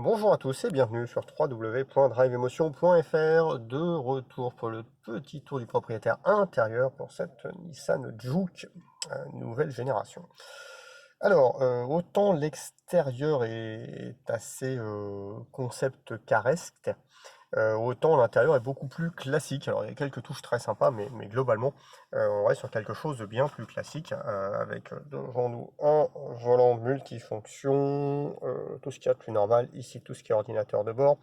Bonjour à tous et bienvenue sur www.driveemotion.fr. De retour pour le petit tour du propriétaire intérieur pour cette Nissan Juke nouvelle génération. Alors, autant l'extérieur est assez concept caresque, autant l'intérieur est beaucoup plus classique. Alors il y a quelques touches très sympas, mais globalement, on reste sur quelque chose de bien plus classique, avec devant nous un volant multifonction, tout ce qu'il y a de plus normal, ici tout ce qui est ordinateur de bord,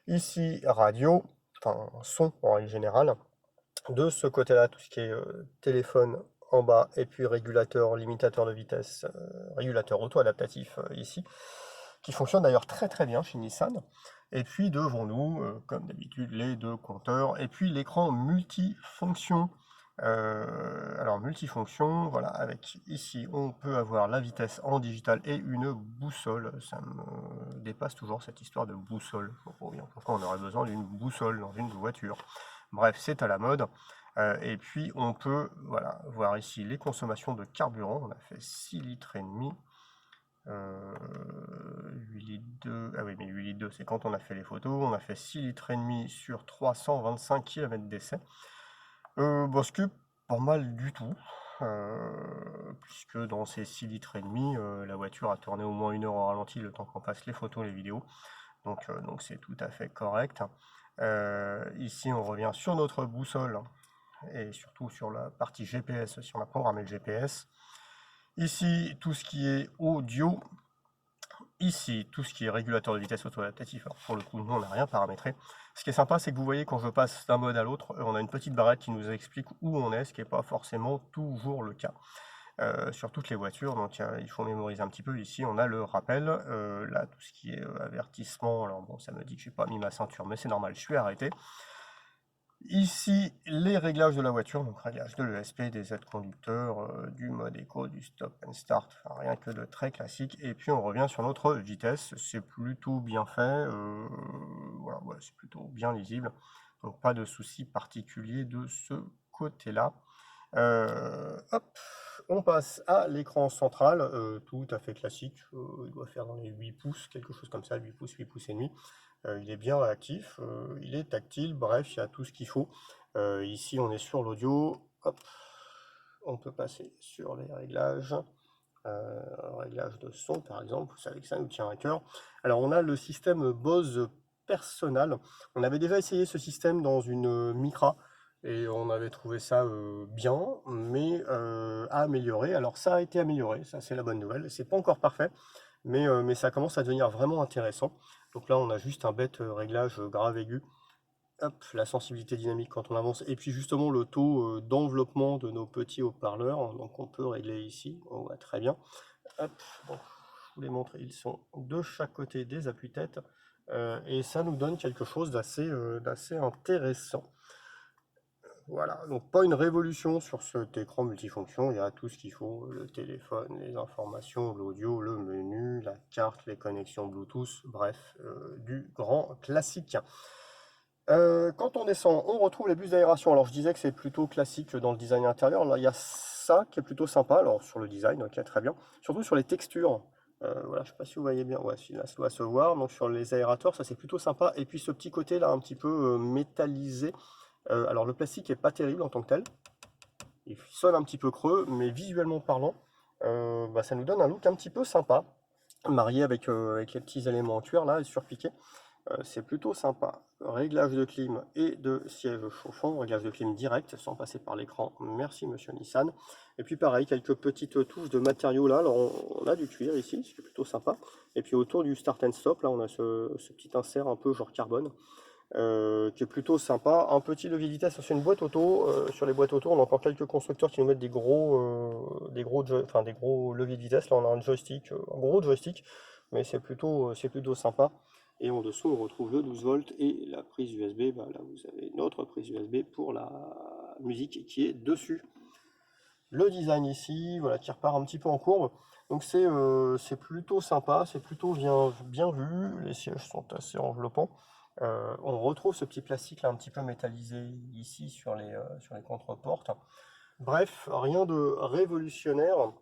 ici radio, enfin son en règle générale, de ce côté-là tout ce qui est téléphone en bas, et puis régulateur, limitateur de vitesse, régulateur auto-adaptatif ici, qui fonctionne d'ailleurs très très bien chez Nissan. Et puis devant nous, comme d'habitude, les deux compteurs, et puis l'écran multifonction. Alors multifonction, voilà, avec ici on peut avoir la vitesse en digital et une boussole. Ça me dépasse toujours cette histoire de boussole. Je comprends bien pourquoi on aurait besoin d'une boussole dans une voiture. Bref, c'est à la mode. Et puis on peut voilà, voir ici les consommations de carburant. On a fait 6 litres et demi. 8 litres 2, ah oui, mais 8 litres 2, c'est quand on a fait les photos. On a fait 6 litres et demi sur 325 km d'essai. Bah, ce qui est pas mal du tout, puisque dans ces 6 litres et demi, la voiture a tourné au moins 1 heure au ralenti le temps qu'on fasse les photos, les vidéos. Donc c'est tout à fait correct. Ici, on revient sur notre boussole et surtout sur la partie GPS, si on a programmé le GPS. Ici, tout ce qui est audio. Ici, tout ce qui est régulateur de vitesse auto-adaptatif. Alors, pour le coup, nous, on n'a rien paramétré. Ce qui est sympa, c'est que vous voyez, quand je passe d'un mode à l'autre, on a une petite barrette qui nous explique où on est, ce qui n'est pas forcément toujours le cas sur toutes les voitures. Donc, il faut mémoriser un petit peu. Ici, on a le rappel. Là, tout ce qui est avertissement. Alors, bon, ça me dit que je n'ai pas mis ma ceinture, mais c'est normal, je suis arrêté. Ici, les réglages de la voiture, donc réglage de l'ESP, des aides conducteurs, du mode éco, du stop and start, enfin, rien que de très classique. Et puis on revient sur notre vitesse, c'est plutôt bien fait, voilà, ouais, c'est plutôt bien lisible, donc pas de souci particulier de ce côté-là. Hop, on passe à l'écran central, tout à fait classique, il doit faire dans les 8 pouces, quelque chose comme ça, 8 pouces, 8 pouces et demi. Il est bien réactif, il est tactile, bref, il y a tout ce qu'il faut. Ici, on est sur l'audio. Hop, on peut passer sur les réglages. Réglage de son, par exemple, vous savez que ça nous tient à cœur. Alors, on a le système Bose Personal. On avait déjà essayé ce système dans une Micra et on avait trouvé ça bien, mais à améliorer. Alors, ça a été amélioré, ça c'est la bonne nouvelle. C'est pas encore parfait, mais ça commence à devenir vraiment intéressant. Donc là, on a juste un bête réglage grave aigu. Hop, la sensibilité dynamique quand on avance. Et puis justement, le taux d'enveloppement de nos petits haut-parleurs. Donc on peut régler ici. On voit très bien. Hop, bon, je vous les montre. Ils sont de chaque côté des appuis-têtes. Et ça nous donne quelque chose d'assez intéressant. Voilà, donc pas une révolution sur cet écran multifonction, il y a tout ce qu'il faut, le téléphone, les informations, l'audio, le menu, la carte, les connexions Bluetooth, bref, du grand classique. Quand on descend, on retrouve les bus d'aération. Alors je disais que c'est plutôt classique dans le design intérieur, là il y a ça qui est plutôt sympa, alors sur le design, ok, très bien, surtout sur les textures. Voilà, je ne sais pas si vous voyez bien, ouais, là ça doit se voir, donc sur les aérateurs, ça c'est plutôt sympa, et puis ce petit côté là un petit peu métallisé. Alors le plastique est pas terrible en tant que tel, il sonne un petit peu creux, mais visuellement parlant, bah, ça nous donne un look un petit peu sympa, marié avec les petits éléments en cuir là, et surpiqué. C'est plutôt sympa. Réglage de clim et de siège chauffant, réglage de clim direct sans passer par l'écran. Merci monsieur Nissan. Et puis pareil, quelques petites touches de matériaux là. Alors on a du cuir ici, ce qui est plutôt sympa. Et puis autour du start and stop, là on a ce petit insert un peu genre carbone. Qui est plutôt sympa. Un petit levier de vitesse sur une boîte auto. Sur les boîtes auto, on a encore quelques constructeurs qui nous mettent des gros leviers de vitesse. Là, on a un joystick, un gros joystick, mais c'est plutôt sympa. Et en dessous, on retrouve le 12 volts et la prise USB. Bah, là, vous avez notre prise USB pour la musique qui est dessus. Le design ici, voilà, qui repart un petit peu en courbe. Donc c'est plutôt sympa, c'est plutôt bien vu. Les sièges sont assez enveloppants. On retrouve ce petit plastique là un petit peu métallisé ici sur les contreportes. Bref, rien de révolutionnaire.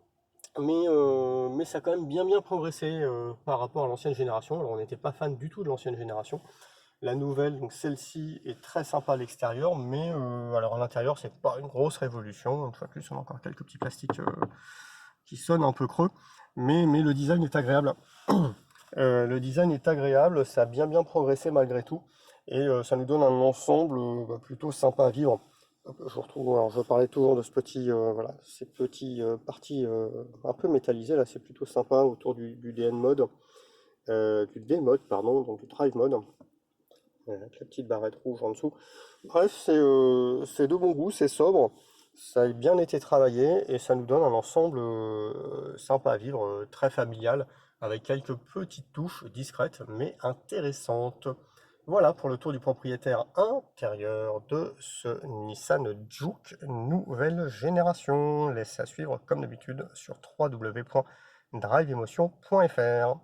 mais ça a quand même bien progressé par rapport à l'ancienne génération. Alors on n'était pas fan du tout de l'ancienne génération. La nouvelle, donc celle-ci, est très sympa à l'extérieur, mais alors à l'intérieur, c'est pas une grosse révolution. Une fois de plus, on a encore quelques petits plastiques qui sonnent un peu creux, mais le design est agréable. Le design est agréable, ça a bien progressé malgré tout, et ça nous donne un ensemble plutôt sympa à vivre. Hop, je retrouve, alors je parlais toujours de ce petit, voilà, ces petits parties un peu métallisées là, c'est plutôt sympa autour du DN mode, du D mode pardon, donc du drive mode, avec la petite barrette rouge en dessous. Bref, c'est de bon goût, c'est sobre, ça a bien été travaillé et ça nous donne un ensemble sympa à vivre, très familial, avec quelques petites touches discrètes mais intéressantes. Voilà pour le tour du propriétaire intérieur de ce Nissan Juke nouvelle génération. Laissez à suivre comme d'habitude sur www.driveemotion.fr.